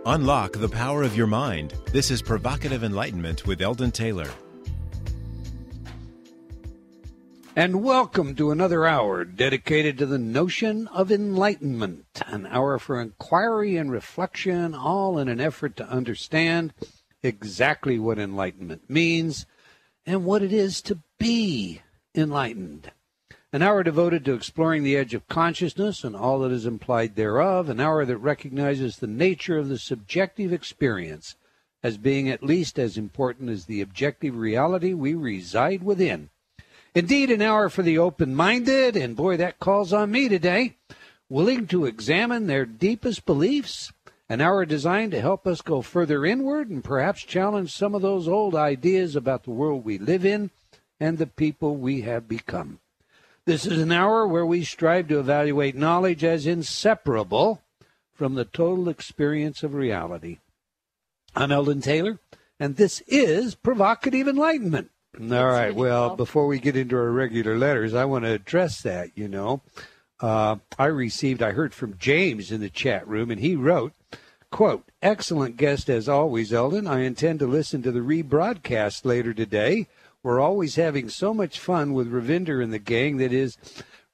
Unlock the power of your mind. This is Provocative Enlightenment with Eldon Taylor. And welcome to another hour dedicated to the notion of enlightenment, an hour for inquiry and reflection, all in an effort to understand exactly what enlightenment means and what it is to be enlightened. An hour devoted to exploring the edge of consciousness and all that is implied thereof, an hour that recognizes the nature of the subjective experience as being at least as important as the objective reality we reside within. Indeed, an hour for the open-minded, and boy, that calls on me today, willing to examine their deepest beliefs, an hour designed to help us go further inward and perhaps challenge some of those old ideas about the world we live in and the people we have become. This is an hour where we strive to evaluate knowledge as inseparable from the total experience of reality. I'm Eldon Taylor, and this is Provocative Enlightenment. All right, well, before we get into our regular letters, I want to address that, I heard from James in the chat room, and he wrote, quote, "Excellent guest as always, Eldon. I intend to listen to the rebroadcast later today. We're always having so much fun with Ravinder and the gang that is,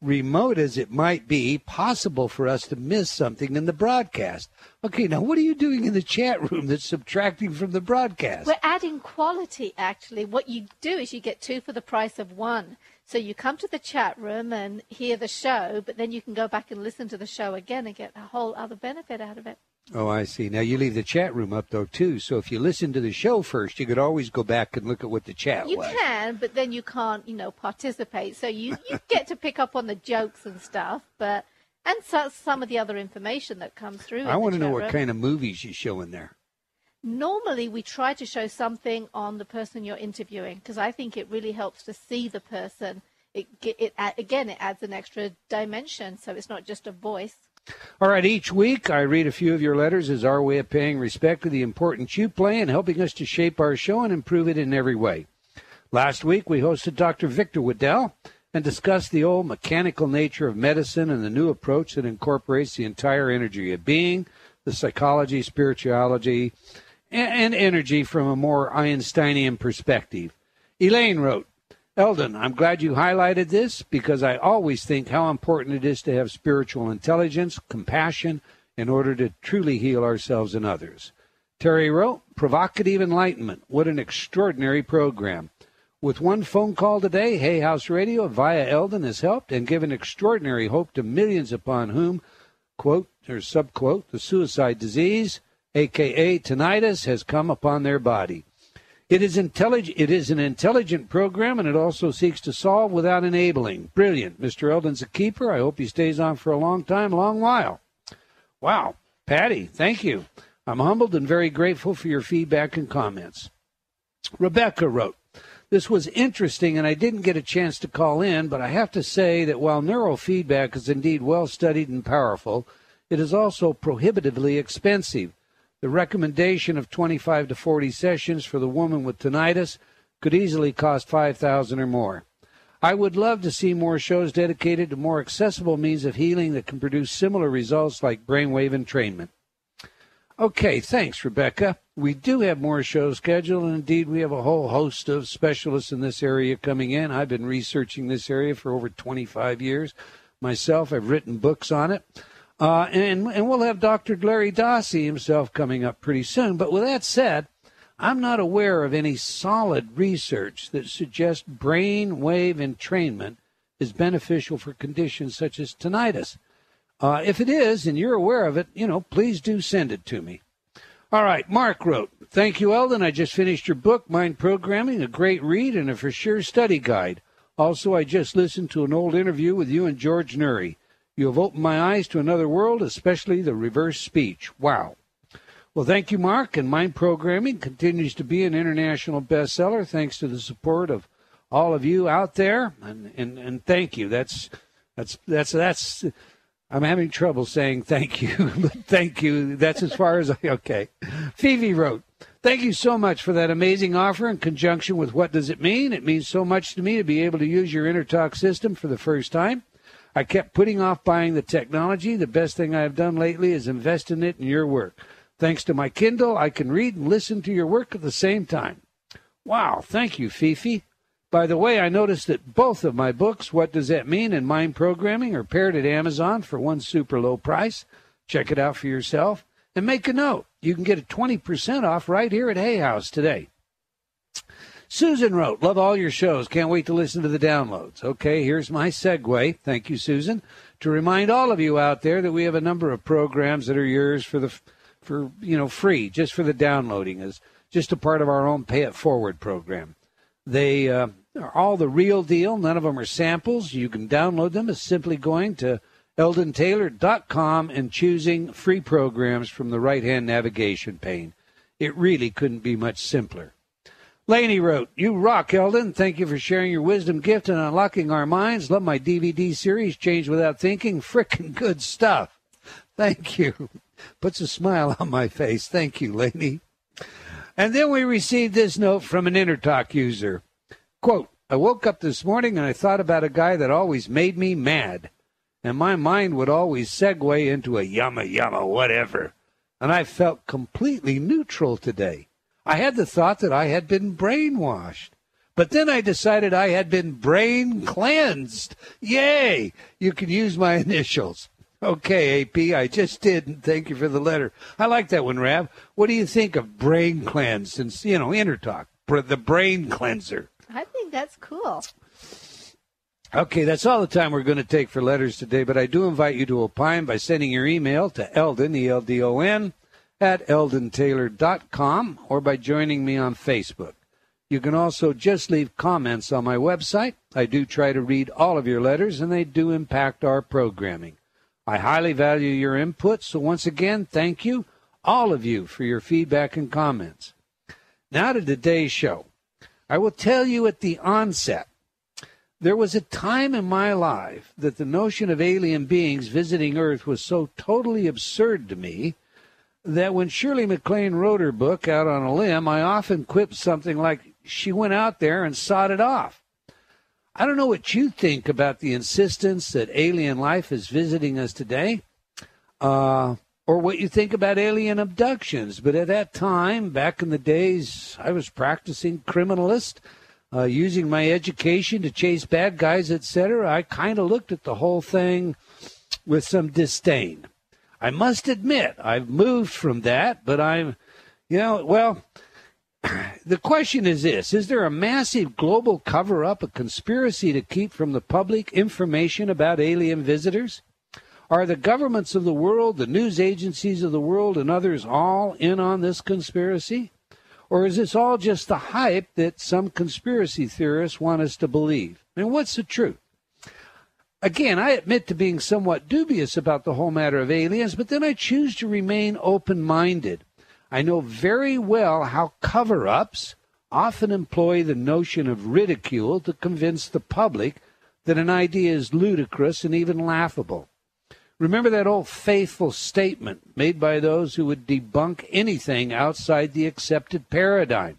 remote as it might be, possible for us to miss something in the broadcast." Okay, now what are you doing in the chat room that's subtracting from the broadcast? We're adding quality, actually. What you do is you get two for the price of one. So you come to the chat room and hear the show, but then you can go back and listen to the show again and get a whole other benefit out of it. Oh, I see. Now, you leave the chat room up, though, too. So if you listen to the show first, you could always go back and look at what the chat was. You can, but then you can't, participate. So you get to pick up on the jokes and stuff, and some of the other information that comes through. I want to know what kind of movies you show in there. Normally, we try to show something on the person you're interviewing because I think it really helps to see the person. It adds an extra dimension, so it's not just a voice. All right, each week I read a few of your letters as our way of paying respect to the importance you play in helping us to shape our show and improve it in every way. Last week we hosted Dr. Victor Waddell and discussed the old mechanical nature of medicine and the new approach that incorporates the entire energy of being, the psychology, spirituality, and energy from a more Einsteinian perspective. Elaine wrote, "Eldon, I'm glad you highlighted this because I always think how important it is to have spiritual intelligence, compassion, in order to truly heal ourselves and others." Terry wrote, "Provocative Enlightenment. What an extraordinary program. With one phone call today, Hay House Radio via Eldon has helped and given extraordinary hope to millions upon whom, quote or subquote, the suicide disease, a.k.a. tinnitus, has come upon their body. It is an intelligent program, and it also seeks to solve without enabling. Brilliant. Mr. Eldon's a keeper. I hope he stays on for a long while." Wow. Patty, thank you. I'm humbled and very grateful for your feedback and comments. Rebecca wrote, "This was interesting, and I didn't get a chance to call in, but I have to say that while neurofeedback is indeed well-studied and powerful, it is also prohibitively expensive. The recommendation of 25 to 40 sessions for the woman with tinnitus could easily cost $5,000 or more. I would love to see more shows dedicated to more accessible means of healing that can produce similar results like brainwave entrainment." Okay, thanks, Rebecca. We do have more shows scheduled, and indeed we have a whole host of specialists in this area coming in. I've been researching this area for over 25 years. Myself, I've written books on it. And we'll have Dr. Larry Dossey himself coming up pretty soon. But with that said, I'm not aware of any solid research that suggests brain wave entrainment is beneficial for conditions such as tinnitus. If it is, and you're aware of it, please do send it to me. All right, Mark wrote, "Thank you, Eldon. I just finished your book, Mind Programming, a great read and a for sure study guide. Also, I just listened to an old interview with you and George Nuri. You have opened my eyes to another world, especially the reverse speech. Wow." Well, thank you, Mark. And Mind Programming continues to be an international bestseller thanks to the support of all of you out there. And thank you. That's I'm having trouble saying thank you, but thank you. That's as far as okay. Phoebe wrote, "Thank you so much for that amazing offer in conjunction with What Does It Mean? It means so much to me to be able to use your InnerTalk system for the first time. I kept putting off buying the technology. The best thing I have done lately is invest in it in your work. Thanks to my Kindle, I can read and listen to your work at the same time. Wow, thank you, Fifi. By the way, I noticed that both of my books, What Does That Mean and Mind Programming, are paired at Amazon for one super low price. Check it out for yourself. And make a note. You can get a 20% off right here at Hay House today. Susan wrote, love all your shows. Can't wait to listen to the downloads. Okay, here's my segue. Thank you, Susan. To remind all of you out there that we have a number of programs that are yours for free, just for the downloading, as just a part of our own Pay It Forward program. They are all the real deal. None of them are samples. You can download them as simply going to eldontaylor.com and choosing free programs from the right-hand navigation pane. It really couldn't be much simpler. Laney wrote, you rock, Eldon. Thank you for sharing your wisdom gift and unlocking our minds. Love my DVD series, Change Without Thinking. Frickin' good stuff. Thank you. Puts a smile on my face. Thank you, Laney. And then we received this note from an Intertalk user. Quote, I woke up this morning and I thought about a guy that always made me mad. And my mind would always segue into a yumma, whatever. And I felt completely neutral today. I had the thought that I had been brainwashed. But then I decided I had been brain cleansed. Yay! You can use my initials. Okay, AP, I just did, and thank you for the letter. I like that one, Rav. What do you think of brain cleanse and, Intertalk, the brain cleanser? I think that's cool. Okay, that's all the time we're going to take for letters today, but I do invite you to opine by sending your email to Eldon, E-L-D-O-N, at eldontaylor.com, or by joining me on Facebook. You can also just leave comments on my website. I do try to read all of your letters, and they do impact our programming. I highly value your input, so once again, thank you, all of you, for your feedback and comments. Now to today's show. I will tell you at the onset, there was a time in my life that the notion of alien beings visiting Earth was so totally absurd to me that when Shirley MacLaine wrote her book, Out on a Limb, I often quipped something like, she went out there and sawed it off. I don't know what you think about the insistence that alien life is visiting us today, or what you think about alien abductions. But at that time, back in the days, I was practicing criminalist, using my education to chase bad guys, etc. I kind of looked at the whole thing with some disdain. I must admit, I've moved from that, but the question is this. Is there a massive global cover-up, a conspiracy to keep from the public information about alien visitors? Are the governments of the world, the news agencies of the world, and others all in on this conspiracy? Or is this all just the hype that some conspiracy theorists want us to believe? And what's the truth? Again, I admit to being somewhat dubious about the whole matter of aliens, but then I choose to remain open-minded. I know very well how cover-ups often employ the notion of ridicule to convince the public that an idea is ludicrous and even laughable. Remember that old faithful statement made by those who would debunk anything outside the accepted paradigm.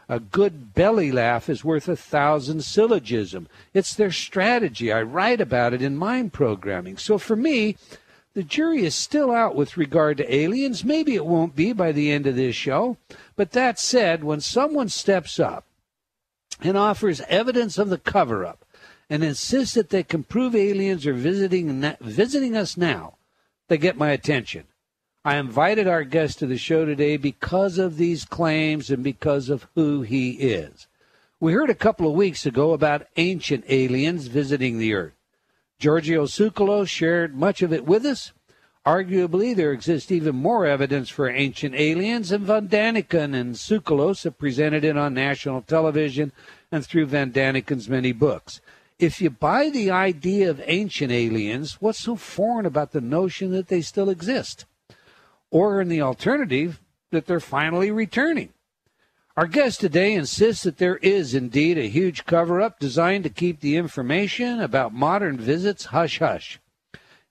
A good belly laugh is worth 1,000 syllogism. It's their strategy. I write about it in Mind Programming. So for me, the jury is still out with regard to aliens. Maybe it won't be by the end of this show. But that said, when someone steps up and offers evidence of the cover-up and insists that they can prove aliens are visiting us now, they get my attention. I invited our guest to the show today because of these claims and because of who he is. We heard a couple of weeks ago about ancient aliens visiting the Earth. Giorgio Tsoukalos shared much of it with us. Arguably, there exists even more evidence for ancient aliens, and Van Daniken and Tsoukalos have presented it on national television and through Van Daniken's many books. If you buy the idea of ancient aliens, what's so foreign about the notion that they still exist? Or in the alternative, that they're finally returning? Our guest today insists that there is indeed a huge cover-up designed to keep the information about modern visits hush-hush.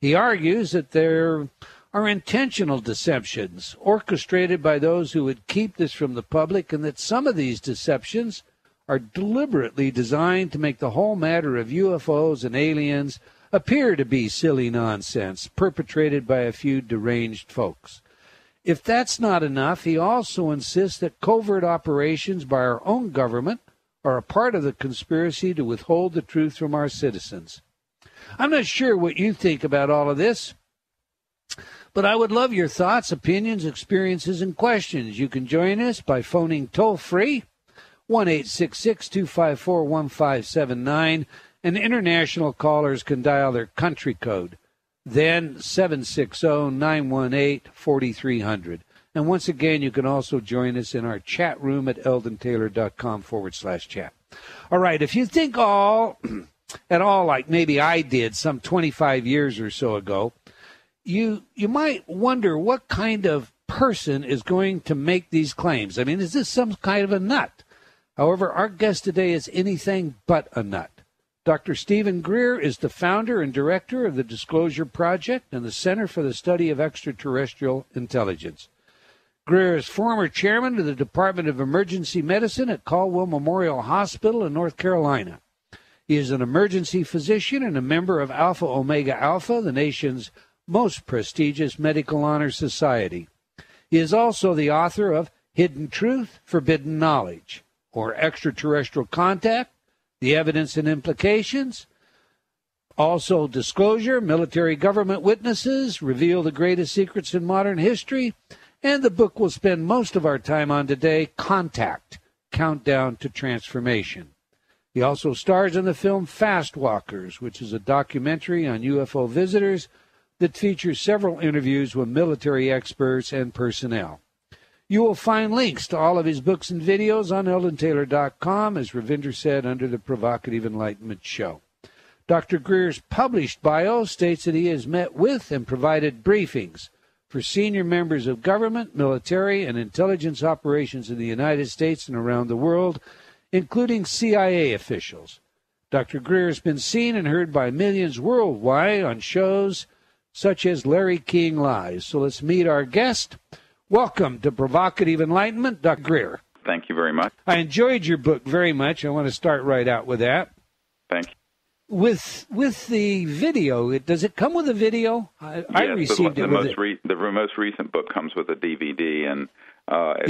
He argues that there are intentional deceptions orchestrated by those who would keep this from the public, and that some of these deceptions are deliberately designed to make the whole matter of UFOs and aliens appear to be silly nonsense perpetrated by a few deranged folks. If that's not enough, he also insists that covert operations by our own government are a part of the conspiracy to withhold the truth from our citizens. I'm not sure what you think about all of this, but I would love your thoughts, opinions, experiences, and questions. You can join us by phoning toll-free 1-866-254-1579, and international callers can dial their country code, then 760-918-4300. And once again, you can also join us in our chat room at eldontaylor.com/chat. All right, if you think at all like maybe I did some 25 years or so ago, you might wonder what kind of person is going to make these claims. I mean, is this some kind of a nut? However, our guest today is anything but a nut. Dr. Stephen Greer is the founder and director of the Disclosure Project and the Center for the Study of Extraterrestrial Intelligence. Greer is former chairman of the Department of Emergency Medicine at Caldwell Memorial Hospital in North Carolina. He is an emergency physician and a member of Alpha Omega Alpha, the nation's most prestigious medical honor society. He is also the author of Hidden Truth, Forbidden Knowledge, or Extraterrestrial Contact, The Evidence and Implications. Also, Disclosure, Military Government Witnesses Reveal the Greatest Secrets in Modern History. And the book we'll spend most of our time on today, Contact, Countdown to Transformation. He also stars in the film Fast Walkers, which is a documentary on UFO visitors that features several interviews with military experts and personnel. You will find links to all of his books and videos on eldontaylor.com, as Ravinder said, under the Provocative Enlightenment show. Dr. Greer's published bio states that he has met with and provided briefings for senior members of government, military, and intelligence operations in the United States and around the world, including CIA officials. Dr. Greer has been seen and heard by millions worldwide on shows such as Larry King Live. So let's meet our guest. Welcome to Provocative Enlightenment, Dr. Greer. Thank you very much. I enjoyed your book very much. I want to start right out with that. Thank you. With the video, does it come with a video? I received it with it. The most recent book comes with a DVD, and at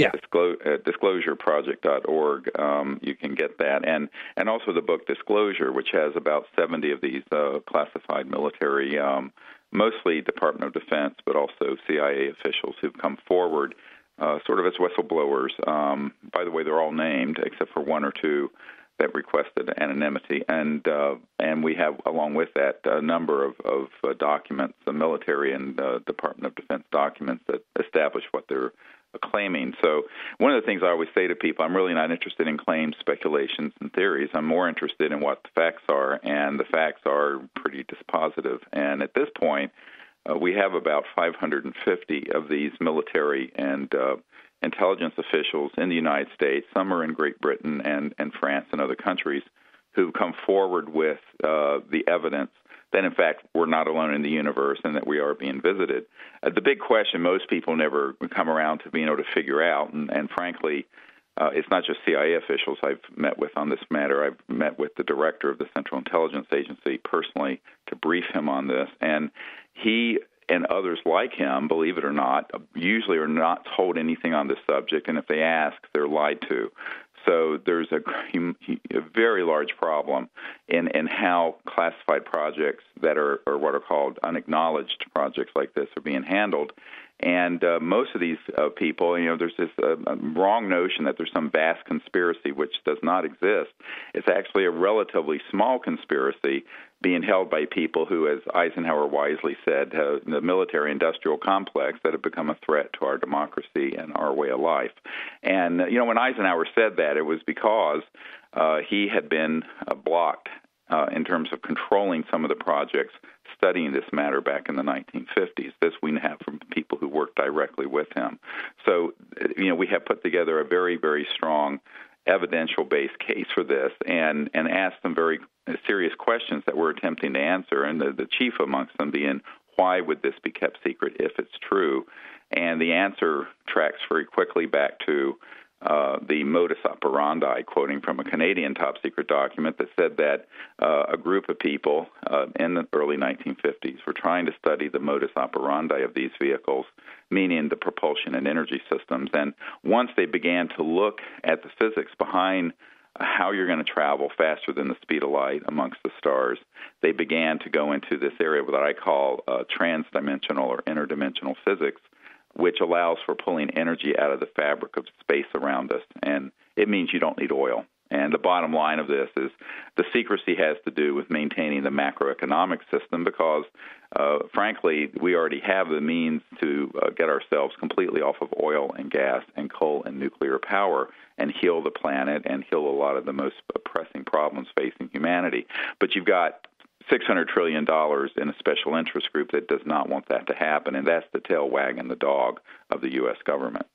disclosureproject.org, you can get that. And also the book Disclosure, which has about 70 of these classified military, mostly Department of Defense, but also CIA officials who've come forward sort of as whistleblowers. By the way, they're all named except for one or two that requested anonymity, and we have, along with that, a number of documents, the military and Department of Defense documents that establish what they're claiming. So one of the things I always say to people, I'm really not interested in claims, speculations, and theories. I'm more interested in what the facts are, and the facts are pretty dispositive. And at this point, we have about 550 of these military and intelligence officials in the United States. Some are in Great Britain and France and other countries who've come forward with the evidence that, in fact, we're not alone in the universe and that we are being visited. The big question most people never come around to being able to figure out, and frankly, it's not just CIA officials I've met with on this matter. I've met with the director of the Central Intelligence Agency personally to brief him on this, and he and others like him, believe it or not, usually are not told anything on this subject, and if they ask, they're lied to. So there's a very large problem in how classified projects that are what are called unacknowledged projects like this are being handled. And most of these people, there's this wrong notion that there's some vast conspiracy, which does not exist. It's actually a relatively small conspiracy being held by people who, as Eisenhower wisely said, the military-industrial complex that have become a threat to our democracy and our way of life. And, when Eisenhower said that, it was because he had been blocked in terms of controlling some of the projects studying this matter back in the 1950s. This we have from people who worked directly with him. So, we have put together a very, very strong evidential-based case for this and asked some very serious questions that we're attempting to answer, and the chief amongst them being, why would this be kept secret if it's true? And the answer tracks very quickly back to the modus operandi, quoting from a Canadian top-secret document that said that a group of people in the early 1950s were trying to study the modus operandi of these vehicles, meaning the propulsion and energy systems. And once they began to look at the physics behind how you're going to travel faster than the speed of light amongst the stars, they began to go into this area that I call transdimensional or interdimensional physics, which allows for pulling energy out of the fabric of space around us. And it means you don't need oil. And the bottom line of this is the secrecy has to do with maintaining the macroeconomic system because, frankly, we already have the means to get ourselves completely off of oil and gas and coal and nuclear power and heal the planet and heal a lot of the most pressing problems facing humanity. But you've got $600 trillion in a special interest group that does not want that to happen, and that's the tail wagging the dog of the U.S. government.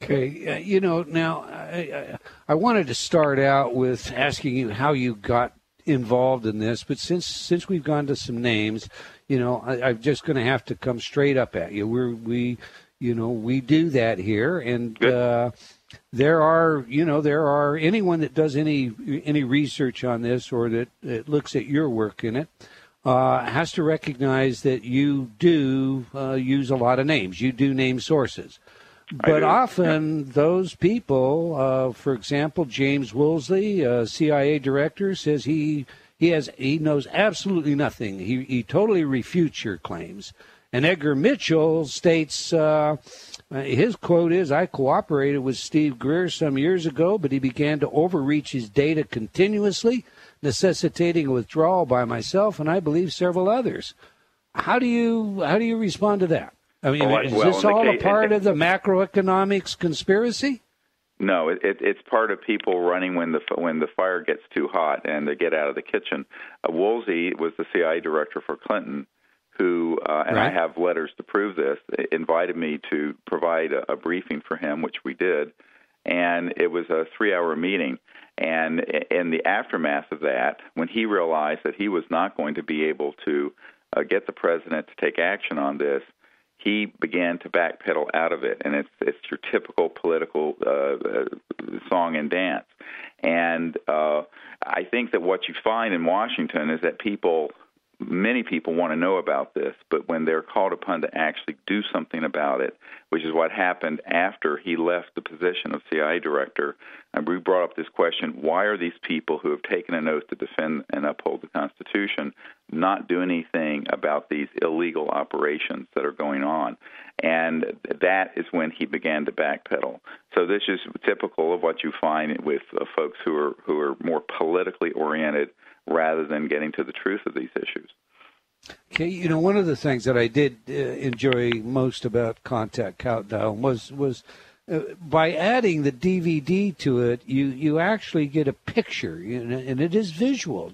Okay, now I wanted to start out with asking you how you got involved in this, but since we've gone to some names, I'm just going to have to come straight up at you. We do that here, and there are anyone that does any research on this or that looks at your work in it has to recognize that you do use a lot of names. You do name sources. But often those people, for example, James Woolsey, CIA director, says he knows absolutely nothing. He totally refutes your claims. And Edgar Mitchell states, his quote is, "I cooperated with Steve Greer some years ago, but he began to overreach his data continuously, necessitating a withdrawal by myself and I believe several others." How do you respond to that? I mean, is this all a part of the macroeconomics conspiracy? No, it's part of people running when the fire gets too hot and they get out of the kitchen. Woolsey was the CIA director for Clinton, who, and right. I have letters to prove this, invited me to provide a briefing for him, which we did, and it was a 3-hour meeting. And in the aftermath of that, when he realized that he was not going to be able to get the president to take action on this, he began to backpedal out of it, and it's your typical political song and dance. And I think that what you find in Washington is that many people want to know about this, but when they're called upon to actually do something about it, which is what happened after he left the position of CIA director, and we brought up this question, why are these people who have taken an oath to defend and uphold the Constitution not do anything about these illegal operations that are going on? And that is when he began to backpedal. So this is typical of what you find with folks who are more politically oriented rather than getting to the truth of these issues. Okay, one of the things that I did enjoy most about Contact Countdown was by adding the DVD to it, you actually get a picture, and it is visual,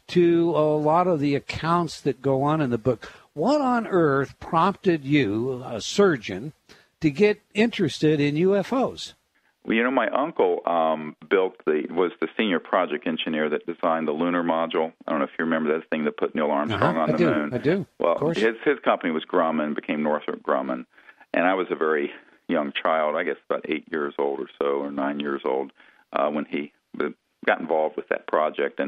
to a lot of the accounts that go on in the book. What on earth prompted you, a surgeon, to get interested in UFOs? Well, my uncle was the senior project engineer that designed the lunar module. I don't know if you remember that thing that put Neil Armstrong on the moon. I do. Well, his company was Grumman, became Northrop Grumman, and I was a very young child, I guess about 8 years old or so, or 9 years old, when he got involved with that project,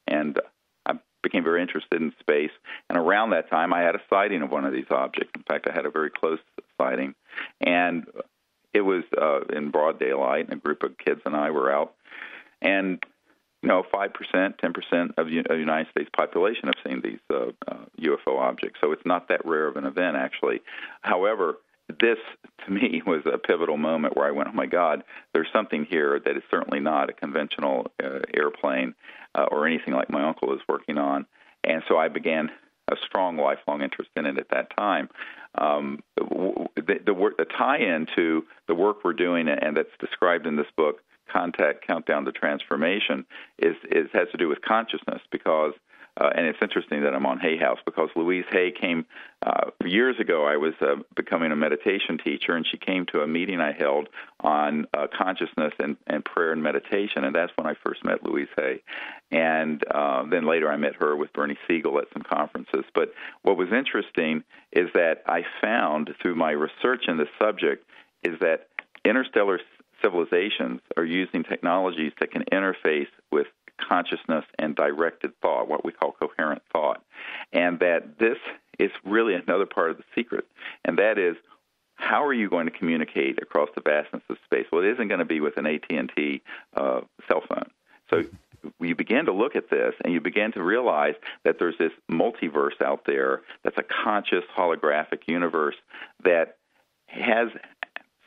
and I became very interested in space. And around that time, I had a sighting of one of these objects. In fact, I had a very close sighting, and it was in broad daylight, and a group of kids and I were out. And, 5%, 10% of the United States population have seen these UFO objects. So it's not that rare of an event, actually. However, this, to me, was a pivotal moment where I went, oh, my God, there's something here that is certainly not a conventional airplane or anything like my uncle is working on. And so I began a strong lifelong interest in it at that time. The tie-in to the work we're doing, and that's described in this book, Contact Countdown to Transformation, has to do with consciousness because, and it's interesting that I'm on Hay House because Louise Hay came years ago. I was becoming a meditation teacher, and she came to a meeting I held on consciousness and prayer and meditation, and that's when I first met Louise Hay. And then later I met her with Bernie Siegel at some conferences. But what was interesting is that I found through my research in this subject is that interstellar civilizations are using technologies that can interface with consciousness and directed thought, what we call coherent thought, and that this is really another part of the secret, and that is, how are you going to communicate across the vastness of space? Well, it isn't going to be with an AT&T cell phone. So you begin to look at this, and you begin to realize that there's this multiverse out there that's a conscious holographic universe that has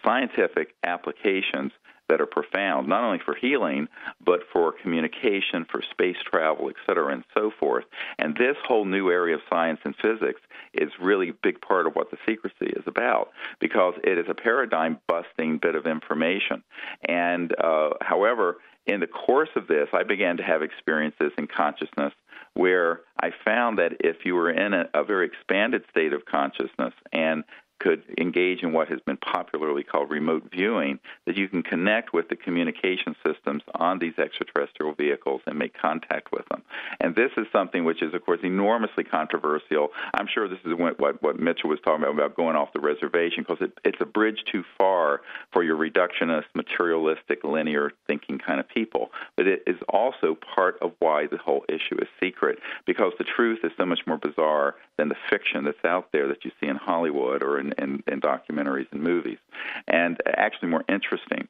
scientific applications that are profound, not only for healing, but for communication, for space travel, et cetera, and so forth. And this whole new area of science and physics is really a big part of what the secrecy is about, because it is a paradigm-busting bit of information. And however, in the course of this, I began to have experiences in consciousness where I found that if you were in a very expanded state of consciousness and could engage in what has been popularly called remote viewing, that you can connect with the communication systems on these extraterrestrial vehicles and make contact with them. And this is something which is, of course, enormously controversial. I'm sure this is what Mitchell was talking about going off the reservation, because it's a bridge too far for your reductionist, materialistic, linear thinking kind of people. But it is also part of why the whole issue is secret, because the truth is so much more bizarre than the fiction that's out there that you see in Hollywood or in documentaries and movies, and actually more interesting.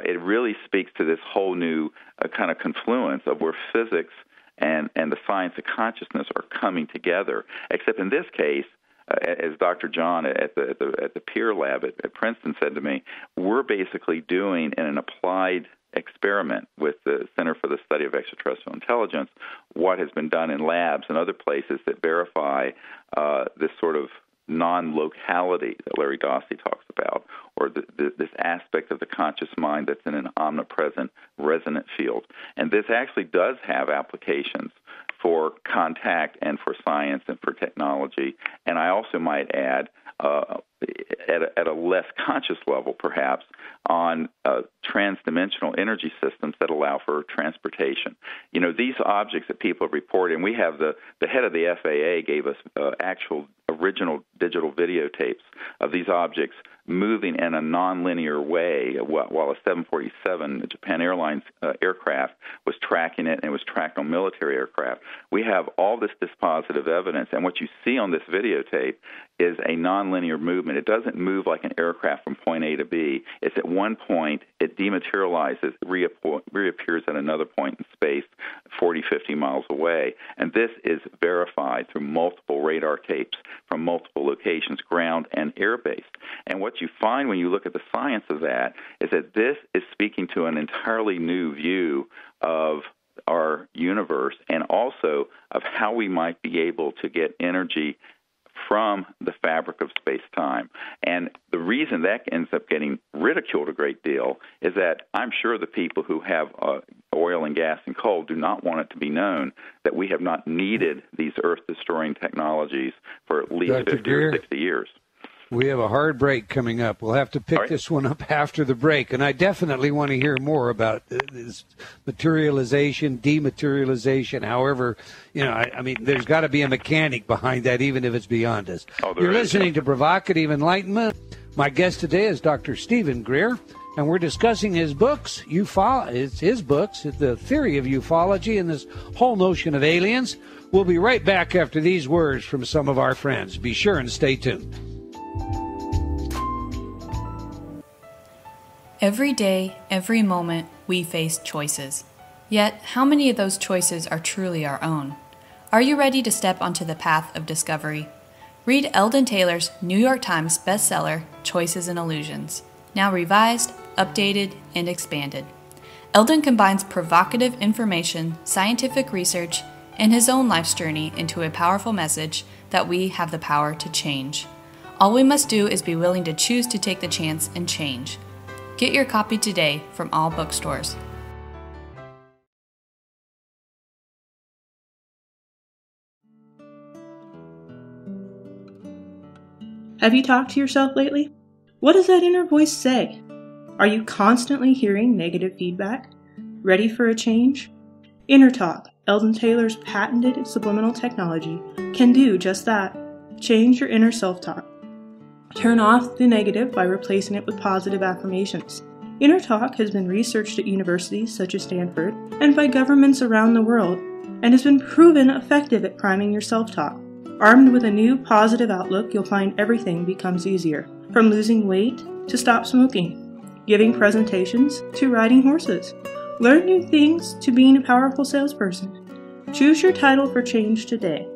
It really speaks to this whole new kind of confluence of where physics and the science of consciousness are coming together, except in this case, as Dr. John at the Peer Lab at Princeton said to me, we're basically doing in an applied experiment with the Center for the Study of Extraterrestrial Intelligence what has been done in labs and other places that verify this sort of non-locality that Larry Dossey talks about, or this aspect of the conscious mind that's in an omnipresent resonant field. And this actually does have applications for contact and for science and for technology. And I also might add, at a less conscious level, perhaps, on transdimensional energy systems that allow for transportation. You know, these objects that people have reported, and we have the head of the FAA gave us actual original digital videotapes of these objects moving in a nonlinear way while a 747 Japan Airlines aircraft was tracking it, and it was tracked on military aircraft. We have all this dispositive evidence, and what you see on this videotape is a nonlinear movement. It doesn't move like an aircraft from point A to B. It's at one point, it dematerializes, reappears at another point in space 40, 50 miles away. And this is verified through multiple radar tapes from multiple locations, ground and air-based. And what you find when you look at the science of that is that this is speaking to an entirely new view of our universe, and also of how we might be able to get energy from the fabric of space-time. And the reason that ends up getting ridiculed a great deal is that I'm sure the people who have oil and gas and coal do not want it to be known that we have not needed these Earth-destroying technologies for at least Dr. 50 Greer, or 60 years. We have a hard break coming up. We'll have to pick this one up after the break. And I definitely want to hear more about this materialization, dematerialization, however, you know, I mean, there's got to be a mechanic behind that, even if it's beyond us. You're listening to Provocative Enlightenment. My guest today is Dr. Stephen Greer, and we're discussing his books. It's his books, The Theory of Ufology and this whole notion of aliens. We'll be right back after these words from some of our friends. Be sure and stay tuned. Every day, every moment, we face choices. Yet, how many of those choices are truly our own? Are you ready to step onto the path of discovery? Read Eldon Taylor's New York Times bestseller, Choices and Illusions, now revised, updated, and expanded. Eldon combines provocative information, scientific research, and his own life's journey into a powerful message that we have the power to change. All we must do is be willing to choose to take the chance and change. Get your copy today from all bookstores. Have you talked to yourself lately? What does that inner voice say? Are you constantly hearing negative feedback? Ready for a change? Inner Talk, Eldon Taylor's patented subliminal technology, can do just that. Change your inner self-talk. Turn off the negative by replacing it with positive affirmations. Inner Talk has been researched at universities such as Stanford and by governments around the world, and has been proven effective at priming your self-talk. Armed with a new positive outlook, you'll find everything becomes easier, from losing weight to stop smoking, giving presentations to riding horses. Learn new things to being a powerful salesperson. Choose your title for change today.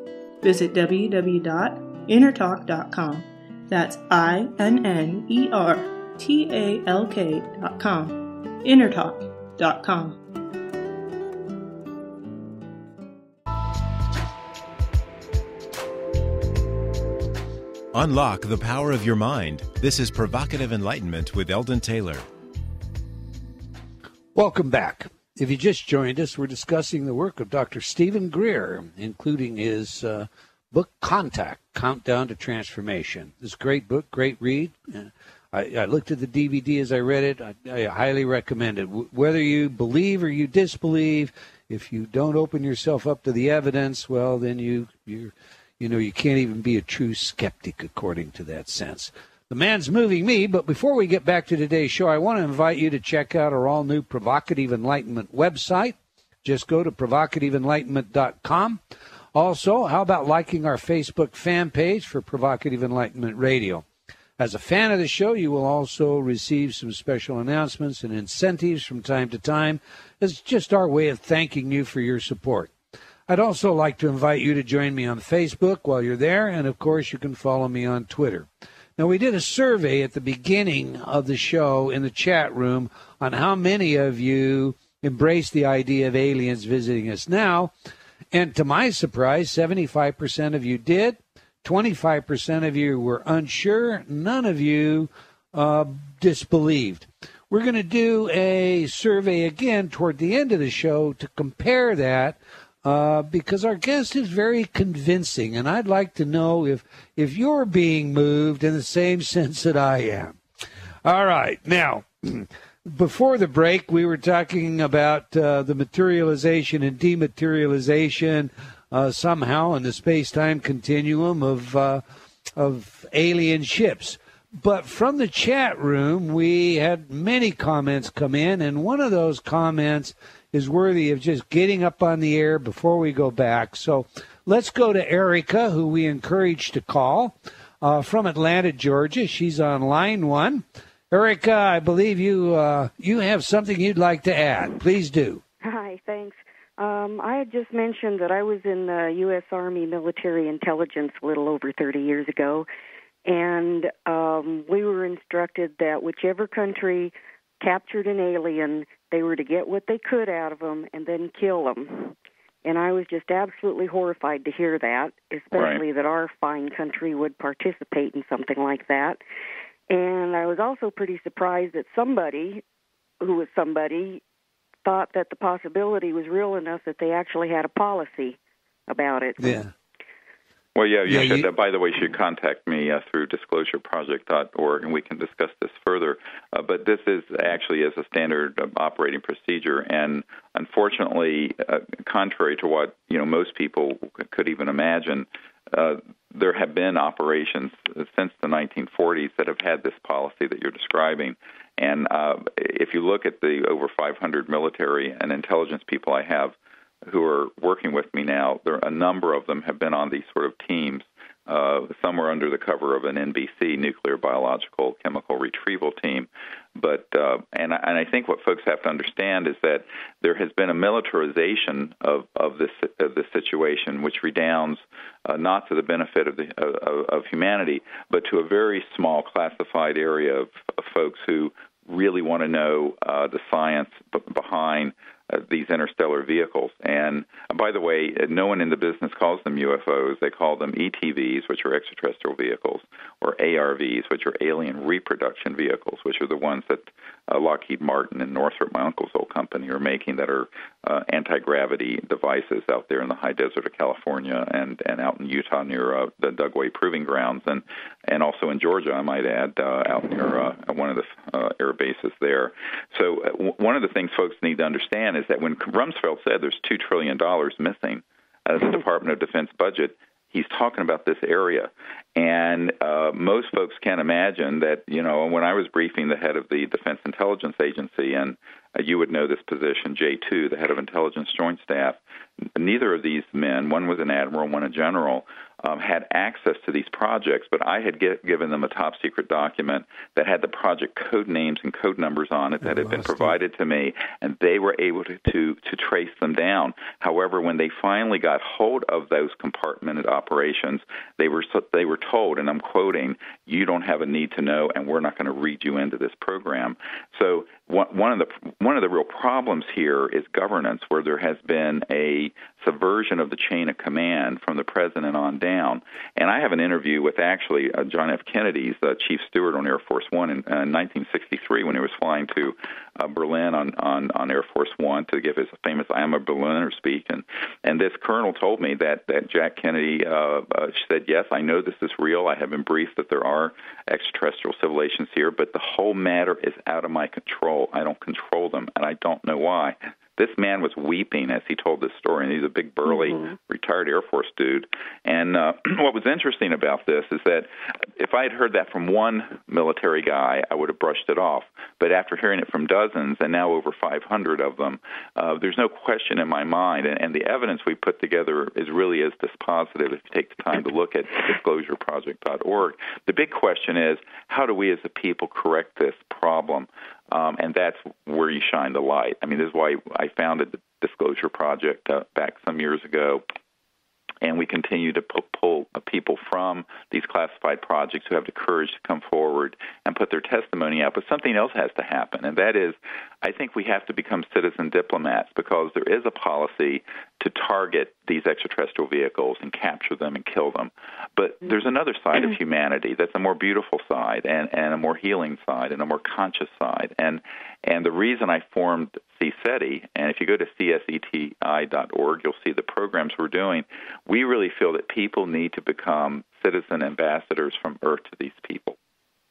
Visit www.innertalk.com. That's INNERTALK.com. Innertalk.com. Unlock the power of your mind. This is Provocative Enlightenment with Eldon Taylor. Welcome back. If you just joined us, we're discussing the work of Dr. Stephen Greer, including his book, Contact, Countdown to Transformation. This is a great book, great read. I looked at the DVD as I read it. I highly recommend it. Whether you believe or you disbelieve, if you don't open yourself up to the evidence, well, then you can't even be a true skeptic according to that sense. The man's moving me, but before we get back to today's show, I want to invite you to check out our all-new Provocative Enlightenment website. Just go to provocativeenlightenment.com. Also, how about liking our Facebook fan page for Provocative Enlightenment Radio? As a fan of the show, you will also receive some special announcements and incentives from time to time. It's just our way of thanking you for your support. I'd also like to invite you to join me on Facebook while you're there, and of course you can follow me on Twitter. Now, we did a survey at the beginning of the show in the chat room on how many of you embrace the idea of aliens visiting us now, and to my surprise, 75% of you did. 25% of you were unsure. None of you disbelieved. We're going to do a survey again toward the end of the show to compare that because our guest is very convincing, and I'd like to know if you're being moved in the same sense that I am. All right. Now, before the break, we were talking about the materialization and dematerialization somehow in the space-time continuum of alien ships. But from the chat room, we had many comments come in, and one of those comments is worthy of just getting up on the air before we go back. So let's go to Erica, who we encouraged to call from Atlanta, Georgia. She's on line one. Erica, I believe you have something you'd like to add. Please do. Hi, thanks. I had just mentioned that I was in the U.S. Army military intelligence a little over 30 years ago, and we were instructed that whichever country captured an alien, they were to get what they could out of them and then kill them. And I was just absolutely horrified to hear that, especially that our fine country would participate in something like that. And I was also pretty surprised that somebody who was somebody thought that the possibility was real enough that they actually had a policy about it. Yeah. Well, you should, by the way, you should contact me through disclosureproject.org, and we can discuss this further. But this is actually as a standard operating procedure, and unfortunately, contrary to what most people could even imagine, there have been operations since the 1940s that have had this policy that you're describing. And if you look at the over 500 military and intelligence people I have who are working with me now, a number of them have been on these sort of teams. Some are under the cover of an NBC, Nuclear Biological Chemical Retrieval Team. But and I think what folks have to understand is that there has been a militarization of this situation, which redounds not to the benefit of humanity, but to a very small classified area of folks who really want to know the science behind these interstellar vehicles. And by the way, no one in the business calls them UFOs. They call them ETVs, which are extraterrestrial vehicles, or ARVs, which are alien reproduction vehicles, which are the ones that Lockheed Martin and Northrop, my uncle's old company, are making that are anti-gravity devices out there in the high desert of California and out in Utah near the Dugway Proving Grounds, and also in Georgia, I might add, out near one of the air bases there. So one of the things folks need to understand is that when Rumsfeld said there's $2 trillion missing out of the Department of Defense budget, he's talking about this area. And And most folks can't imagine that, when I was briefing the head of the Defense Intelligence Agency, and you would know this position, J2, the head of Intelligence Joint Staff, neither of these men, one was an admiral, one a general, had access to these projects, but I had given them a top-secret document that had the project code names and code numbers on it that had been provided to me, and they were able to trace them down. However, when they finally got hold of those compartmented operations, they were told, and I'm quoting, "You don't have a need to know, and we're not going to read you into this program." So one of the real problems here is governance, where there has been a subversion of the chain of command from the president on down. And I have an interview with actually John F. Kennedy's chief steward on Air Force One in 1963 when he was flying to Berlin on Air Force One to give his famous "I am a Berliner" speech. And this colonel told me that Jack Kennedy said, "Yes, I know this is real. I have been briefed that there are extraterrestrial civilizations here, but the whole matter is out of my control. I don't control them, and I don't know why." This man was weeping as he told this story, and he's a big, burly, retired Air Force dude. And what was interesting about this is that if I had heard that from one military guy, I would have brushed it off. But after hearing it from dozens, and now over 500 of them, there's no question in my mind, and the evidence we put together is really as dispositive if you take the time to look at disclosureproject.org. The big question is, how do we as a people correct this problem? And that's where you shine the light. I mean, this is why I founded the Disclosure Project back some years ago, and we continue to pull people from these classified projects who have the courage to come forward and put their testimony out. But something else has to happen, and that is, I think we have to become citizen diplomats, because there is a policy to target these extraterrestrial vehicles and capture them and kill them. But there's another side of humanity that's a more beautiful side and a more healing side and a more conscious side. And the reason I formed CSETI, and if you go to cseti.org, you'll see the programs we're doing, we really feel that people need to become citizen ambassadors from Earth to these people.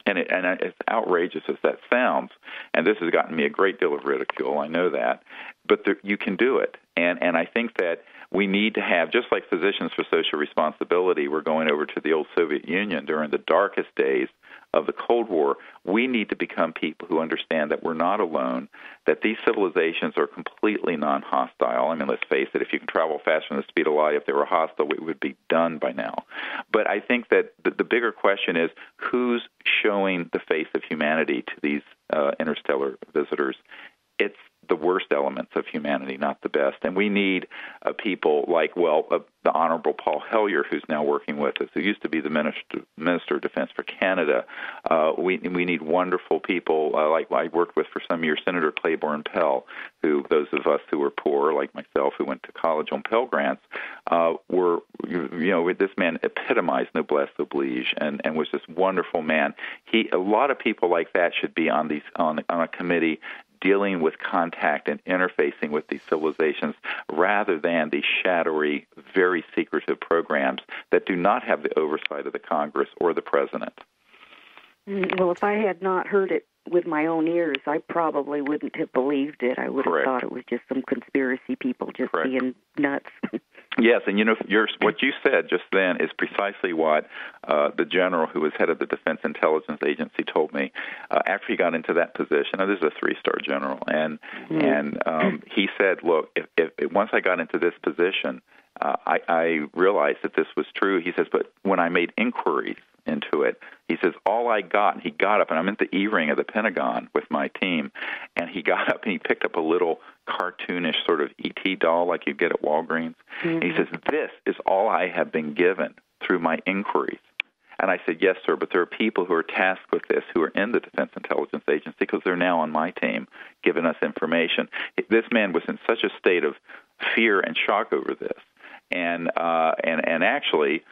And as outrageous as that sounds, and this has gotten me a great deal of ridicule, I know that, but you can do it. And I think that we need to have, just like Physicians for Social Responsibility, we're going over to the old Soviet Union during the darkest days of the Cold War, we need to become people who understand that we're not alone, that these civilizations are completely non-hostile. I mean, let's face it, if you can travel faster than the speed of light, if they were hostile, we would be done by now. But I think that the bigger question is, who's showing the face of humanity to these interstellar visitors? It's the worst elements of humanity, not the best. And we need people like, the Honorable Paul Hellyer, who's now working with us, who used to be the Minister of Defense for Canada. We need wonderful people like I worked with for some years, Senator Claiborne Pell, who those of us who were poor, like myself, who went to college on Pell Grants, this man epitomized noblesse oblige and was this wonderful man. A lot of people like that should be on a committee dealing with contact and interfacing with these civilizations rather than these shadowy, very secretive programs that do not have the oversight of the Congress or the President. Well, if I had not heard it with my own ears, I probably wouldn't have believed it. I would have thought it was just some conspiracy people just being nuts. Yes, and what you said just then is precisely what the general who was head of the Defense Intelligence Agency told me after he got into that position. Now, this is a 3-star general, and he said, "Look, if once I got into this position, I realized that this was true." He says, "But when I made inquiries into it," he says, "all I got," and he got up, and I'm in the E-ring of the Pentagon with my team, and he got up and he picked up a little cartoonish sort of E.T. doll like you get at Walgreens. And he says, "This is all I have been given through my inquiries." And I said, "Yes, sir, but there are people who are tasked with this who are in the Defense Intelligence Agency because they're now on my team giving us information." This man was in such a state of fear and shock over this. And actually,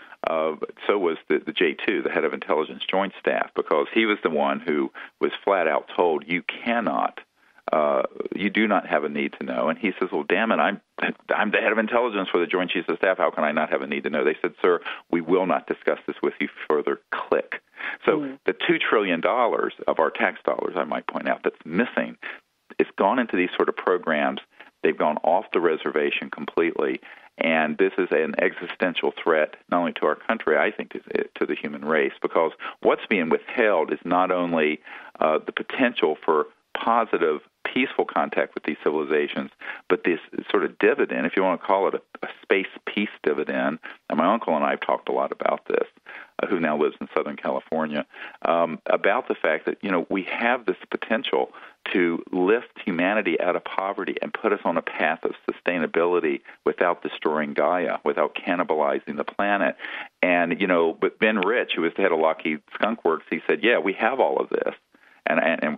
so was the J2, the head of Intelligence Joint Staff, because he was the one who was flat out told, you do not have a need to know. And he says, well, damn it, I'm the head of intelligence for the Joint Chiefs of Staff. How can I not have a need to know? They said, sir, we will not discuss this with you further. Click. So the $2 trillion of our tax dollars, I might point out, that's missing, it's gone into these sort of programs. They've gone off the reservation completely. And this is an existential threat, not only to our country, I think, to the human race, because what's being withheld is not only the potential for positive, peaceful contact with these civilizations, but this sort of dividend, if you want to call it a space peace dividend, and my uncle and I have talked a lot about this, who now lives in Southern California, about the fact that, we have this potential to lift humanity out of poverty and put us on a path of sustainability without destroying Gaia, without cannibalizing the planet. And, but Ben Rich, who was the head of Lockheed Skunk Works, he said, yeah, we have all of this. And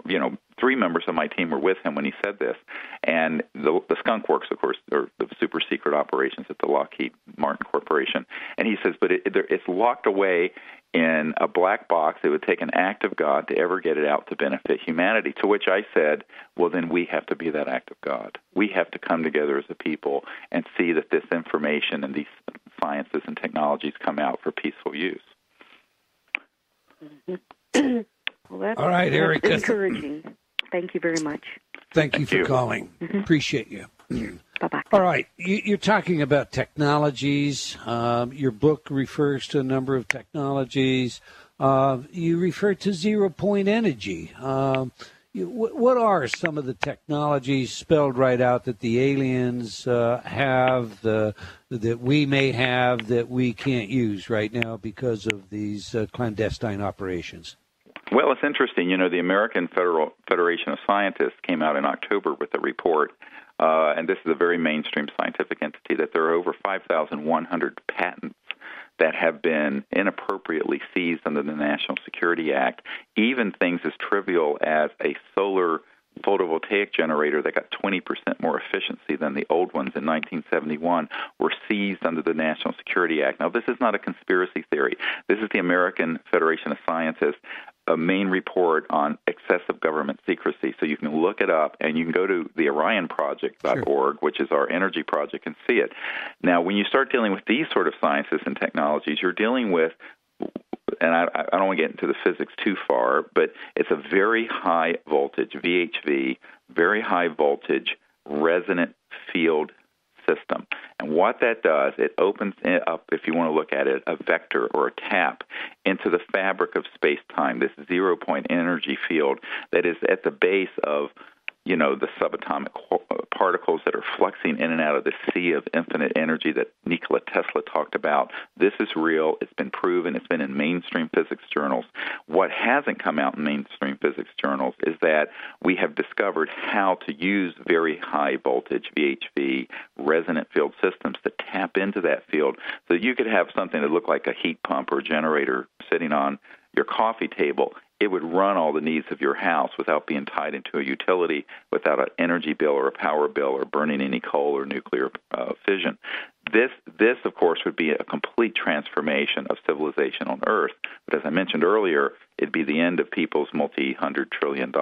3 members of my team were with him when he said this. And the Skunk Works, of course, are the super secret operations at the Lockheed Martin Corporation. And he says, but it's locked away in a black box. It would take an act of God to ever get it out to benefit humanity, to which I said, well, then we have to be that act of God. We have to come together as a people and see that this information and these sciences and technologies come out for peaceful use. Mm-hmm. Well, that's, all right, Eric. That's encouraging. Thank you very much. Thank you for calling. Mm-hmm. Appreciate you. Bye-bye. All right. You're talking about technologies. Your book refers to a number of technologies. You refer to zero-point energy. What are some of the technologies spelled right out that the aliens have, that we may have, that we can't use right now because of these clandestine operations? Well, it's interesting. The American Federation of Scientists came out in October with a report, and this is a very mainstream scientific entity, that there are over 5,100 patents that have been inappropriately seized under the National Security Act, even things as trivial as a solar photovoltaic generator that got 20% more efficiency than the old ones in 1971 were seized under the National Security Act. Now, this is not a conspiracy theory. This is the American Federation of Scientists, a main report on excessive government secrecy. So you can look it up, and you can go to the OrionProject.org, which is our energy project, and see it. Now, when you start dealing with these sort of sciences and technologies, you're dealing with, and I don't want to get into the physics too far, but it's a very high voltage, VHV, very high voltage resonant field system. And what that does, it opens up, if you want to look at it, a vector or a tap into the fabric of space-time, this zero-point energy field that is at the base of the subatomic particles that are fluxing in and out of the sea of infinite energy that Nikola Tesla talked about. This is real. It's been proven. It's been in mainstream physics journals. What hasn't come out in mainstream physics journals is that we have discovered how to use very high voltage VHV resonant field systems to tap into that field so that you could have something that looked like a heat pump or a generator sitting on your coffee table. It would run all the needs of your house without being tied into a utility, without an energy bill or a power bill or burning any coal or nuclear fission. This, of course, would be a complete transformation of civilization on Earth. But as I mentioned earlier, it'd be the end of people's multi-$100 trillion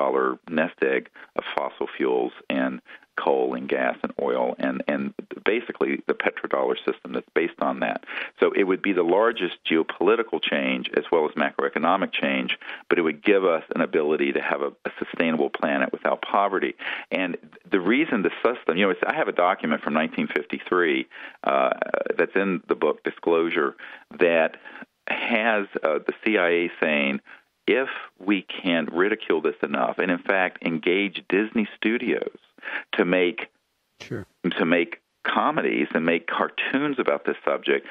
nest egg of fossil fuels and coal and gas and oil and basically the petrodollar system that's based on that. So it would be the largest geopolitical change as well as macroeconomic change, but it would give us an ability to have a sustainable planet without poverty. And the reason the system, I have a document from 1953 that's in the book Disclosure that has the CIA saying, if we can ridicule this enough, and in fact engage Disney Studios to make comedies and make cartoons about this subject,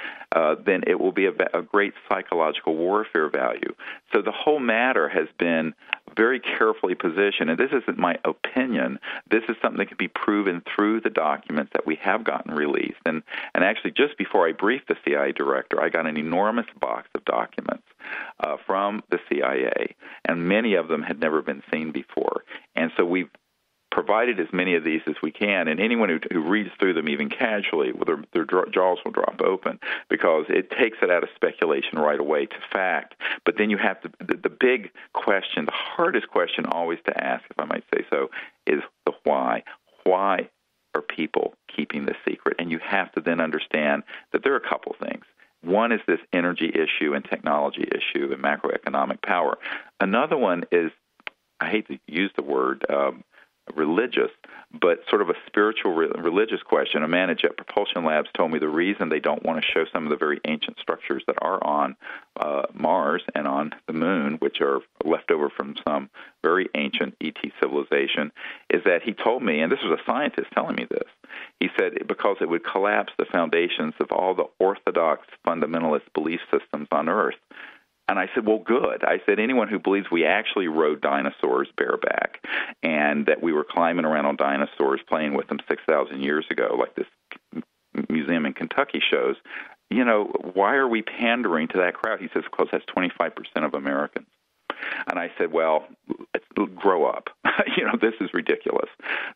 then it will be a great psychological warfare value. So the whole matter has been very carefully positioned, and this isn't my opinion. This is something that can be proven through the documents that we have gotten released. And actually, just before I briefed the CIA director, I got an enormous box of documents from the CIA, and many of them had never been seen before. And so we've provided as many of these as we can, and anyone who reads through them even casually, their jaws will drop open because it takes it out of speculation right away to fact. But then you have the big question, the hardest question always to ask, if I might say so, is the why. Why are people keeping this secret? And you have to then understand that there are a couple things. One is this energy issue and technology issue and macroeconomic power. Another one is, I hate to use the word, religious, but sort of a spiritual, religious question. A man at Jet Propulsion Labs told me the reason they don't want to show some of the very ancient structures that are on Mars and on the Moon, which are left over from some very ancient ET civilization, is that he told me, and this was a scientist telling me this, he said because it would collapse the foundations of all the orthodox fundamentalist belief systems on Earth. And I said, well, good. I said, anyone who believes we actually rode dinosaurs bareback and that we were climbing around on dinosaurs playing with them 6,000 years ago, like this museum in Kentucky shows, you know, why are we pandering to that crowd? He says, because that's 25% of Americans. And I said, well, grow up. This is ridiculous.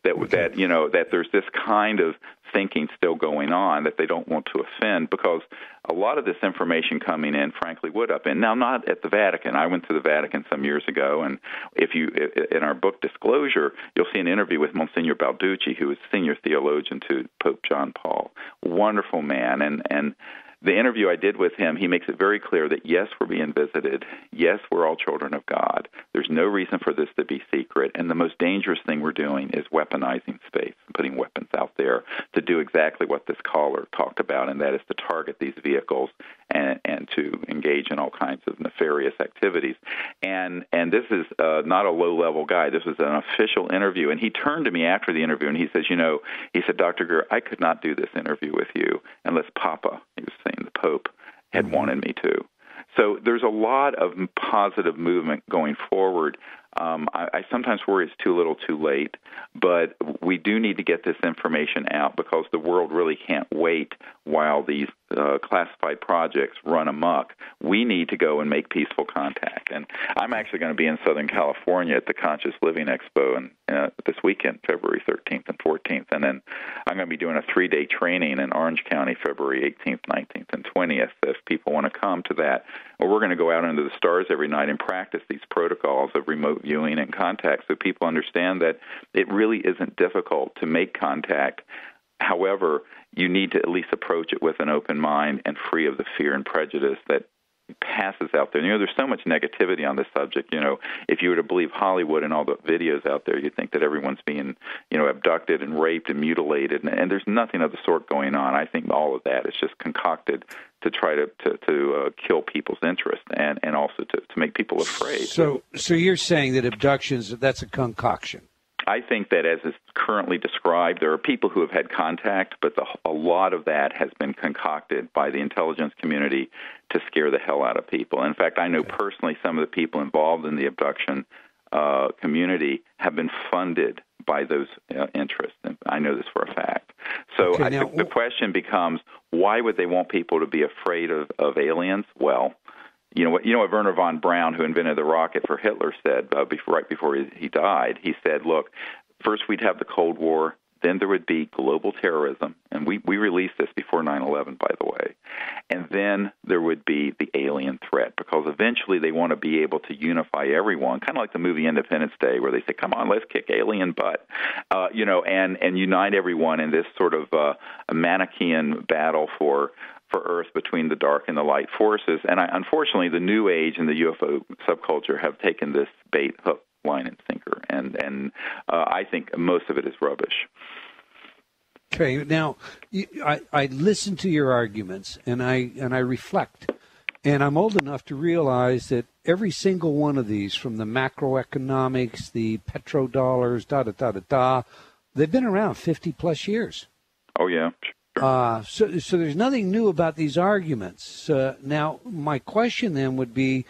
That you know, that there's this kind of thinking still going on that they don't want to offend, because a lot of this information coming in, frankly, would upend. Now, not at the Vatican. I went to the Vatican some years ago, and in our book Disclosure, you'll see an interview with Monsignor Balducci, who is senior theologian to Pope John Paul. Wonderful man, and the interview I did with him, he makes it very clear that, yes, we're being visited. Yes, we're all children of God. There's no reason for this to be secret. And the most dangerous thing we're doing is weaponizing space, putting weapons out there to do exactly what this caller talked about, and that is to target these vehicles and to engage in all kinds of nefarious activities. And this is not a low-level guy. This was an official interview. And he turned to me after the interview, and he says, he said, Dr. Greer, I could not do this interview with you unless Papa, he was saying the Pope, had wanted me to. So there's a lot of positive movement going forward. I sometimes worry it's too little too late, but we do need to get this information out because the world really can't wait while these classified projects run amok. We need to go and make peaceful contact. And I'm actually going to be in Southern California at the Conscious Living Expo this weekend, February 13th and 14th. And then I'm going to be doing a 3-day training in Orange County, February 18th, 19th, and 20th. If people want to come to that, well, we're going to go out into the stars every night and practice these protocols of remote viewing and contact so people understand that it really isn't difficult to make contact. However, you need to at least approach it with an open mind and free of the fear and prejudice that passes out there. There's so much negativity on this subject. If you were to believe Hollywood and all the videos out there, you'd think that everyone's being, abducted and raped and mutilated, and there's nothing of the sort going on. I think all of that is just concocted to try to kill people's interest and also to make people afraid. So you're saying that abductions, that's a concoction? I think that as is currently described, there are people who have had contact, but a lot of that has been concocted by the intelligence community to scare the hell out of people. In fact, I know personally some of the people involved in the abduction community have been funded by those interests. And I know this for a fact. So the question becomes, why would they want people to be afraid of aliens? Well, you know what Werner von Braun, who invented the rocket for Hitler, said right before he died? He said, look, first we'd have the Cold War, then there would be global terrorism, and we released this before 9/11, by the way, and then there would be the alien threat, because eventually they want to be able to unify everyone, kind of like the movie Independence Day, where they say, come on, let's kick alien butt, and unite everyone in this sort of a Manichaean battle for Earth between the dark and the light forces. And unfortunately, the New Age and the UFO subculture have taken this bait, hook, line, and sinker. And I think most of it is rubbish. Okay, now, I listen to your arguments, and I reflect. And I'm old enough to realize that every single one of these, from the macroeconomics, the petrodollars, they've been around 50-plus years. Oh, yeah. So there's nothing new about these arguments. Now, my question then would be,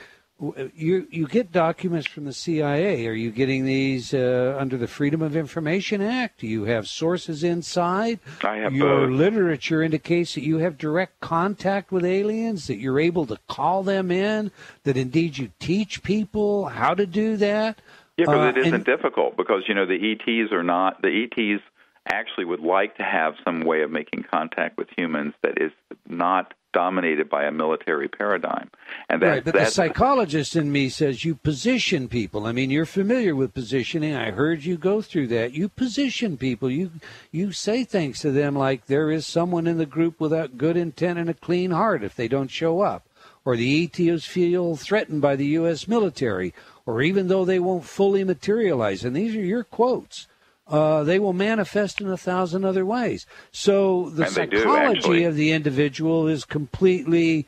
you get documents from the CIA. Are you getting these under the Freedom of Information Act? Do you have sources inside? I have Your literature indicates that you have direct contact with aliens, that you're able to call them in, that indeed you teach people how to do that. Yeah, because it isn't difficult, because, the ETs actually would like to have some way of making contact with humans that is not dominated by a military paradigm. And right, but the psychologist in me says you position people. I mean, you're familiar with positioning. I heard you go through that. You position people. You say things to them like there is someone in the group without good intent and a clean heart if they don't show up. Or the ETs feel threatened by the U.S. military, or even though they won't fully materialize. And these are your quotes. they will manifest in 1,000 other ways. So the psychology of the individual is completely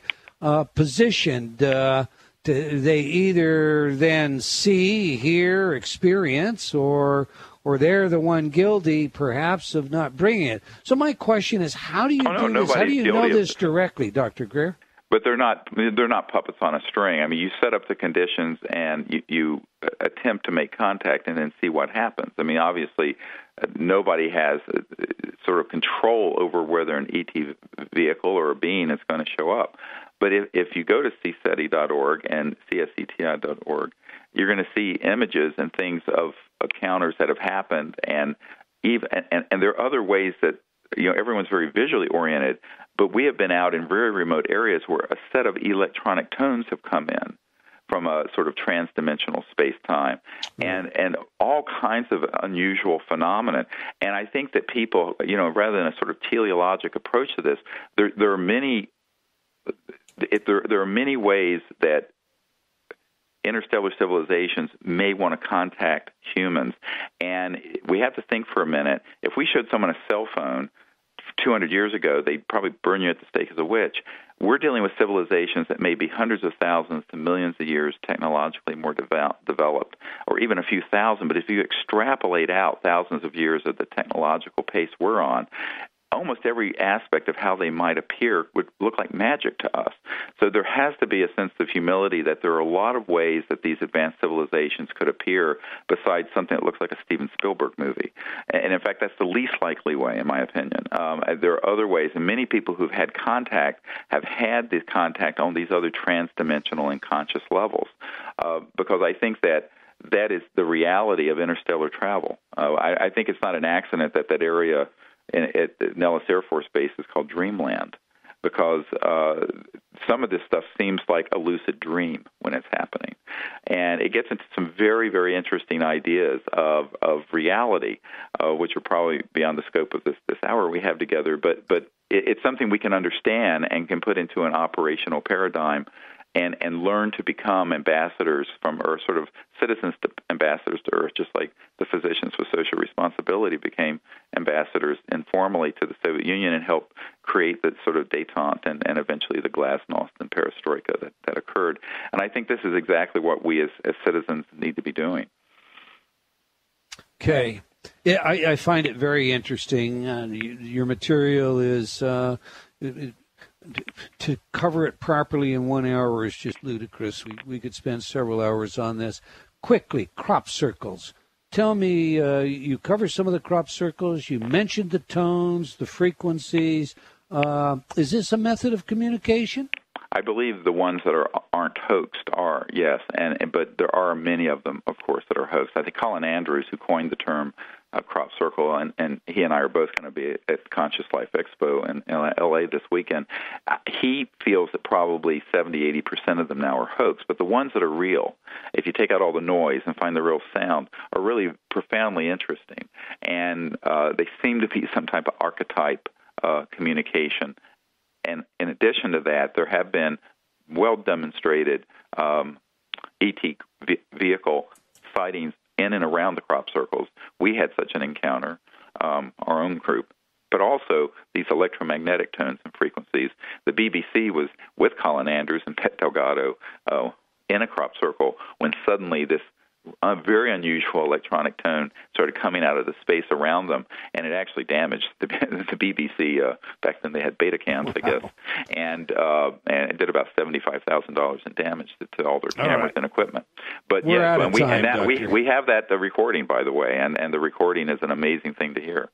positioned. They either then see, hear, experience, or they're the one guilty, perhaps, of not bringing it. So my question is, how do you do this? How do you know this directly, Dr. Greer? But they're not puppets on a string. I mean, you set up the conditions and you attempt to make contact and then see what happens. I mean, obviously, nobody has sort of control over whether an ET vehicle or a being is going to show up. But if you go to cseti.org and cseti.org, you're going to see images and things of encounters that have happened, and there are other ways that everyone's very visually oriented, but we have been out in very remote areas where a set of electronic tones have come in from a sort of trans-dimensional space-time, and all kinds of unusual phenomena. And I think that people, rather than a sort of teleologic approach to this, there are many ways that interstellar civilizations may want to contact humans. And we have to think for a minute, if we showed someone a cell phone 200 years ago, they'd probably burn you at the stake as a witch. We're dealing with civilizations that may be hundreds of thousands to millions of years technologically more developed, or even a few thousand. But if you extrapolate out thousands of years of the technological pace we're on, almost every aspect of how they might appear would look like magic to us. So there has to be a sense of humility that there are a lot of ways that these advanced civilizations could appear besides something that looks like a Steven Spielberg movie. And in fact, that's the least likely way, in my opinion. There are other ways, and many people who've had contact have had this contact on these other trans-dimensional and conscious levels, because I think that is the reality of interstellar travel. I think it's not an accident that area at Nellis Air Force Base is called Dreamland, because some of this stuff seems like a lucid dream when it's happening. And it gets into some very, very interesting ideas of reality, which are probably beyond the scope of this hour we have together. But it's something we can understand and can put into an operational paradigm and learn to become ambassadors from Earth, sort of citizens to ambassadors to Earth, just like the Physicians for Social Responsibility became ambassadors informally to the Soviet Union and helped create the sort of détente and eventually the glasnost and perestroika that occurred. And I think this is exactly what we as citizens need to be doing. Okay. Yeah, I find it very interesting. Your material is... to cover it properly in 1 hour is just ludicrous. We could spend several hours on this. Quickly, crop circles. Tell me, you cover some of the crop circles. You mentioned the tones, the frequencies. Is this a method of communication? I believe the ones that aren't hoaxed are, yes, but there are many of them, of course, that are hoaxed. I think Colin Andrews, who coined the term crop circle, and he and I are both going to be at Conscious Life Expo in L.A. this weekend. He feels that probably 70-80% of them now are hoaxed, but the ones that are real, if you take out all the noise and find the real sound, are really profoundly interesting. And they seem to be some type of archetype communication. And in addition to that, there have been well-demonstrated ET vehicle sightings in and around the crop circles. We had such an encounter, our own group, but also these electromagnetic tones and frequencies. The BBC was with Colin Andrews and Pet Delgado in a crop circle when suddenly this very unusual electronic tone started coming out of the space around them, and it actually damaged the BBC. Back then they had beta cams, I guess, and it did about $75,000 in damage to all their cameras and equipment. But we have that recording, by the way, and the recording is an amazing thing to hear.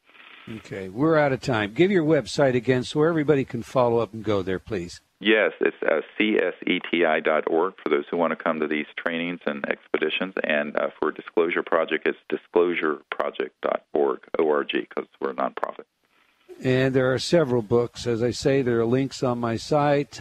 Okay, we're out of time. Give your website again so everybody can follow up and go there, please. Yes, it's cseti.org for those who want to come to these trainings and expeditions. And for Disclosure Project, it's disclosureproject.org, O-R-G, because we're a nonprofit. And there are several books. As I say, there are links on my site.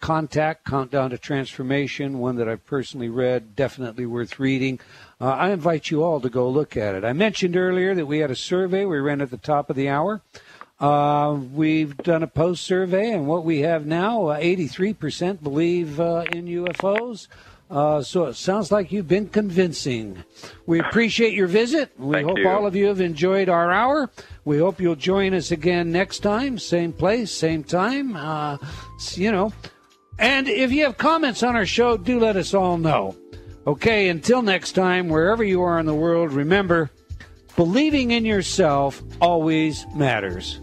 Contact, Countdown to Transformation, one that I've personally read, definitely worth reading. I invite you all to go look at it. I mentioned earlier that we had a survey we ran at the top of the hour. We've done a post survey, and what we have now, 83% believe in UFOs. So it sounds like you've been convincing. We appreciate your visit. We hope all of you have enjoyed our hour. We hope you'll join us again next time, same place, same time. And if you have comments on our show, do let us all know. Okay, until next time, wherever you are in the world, remember, believing in yourself always matters.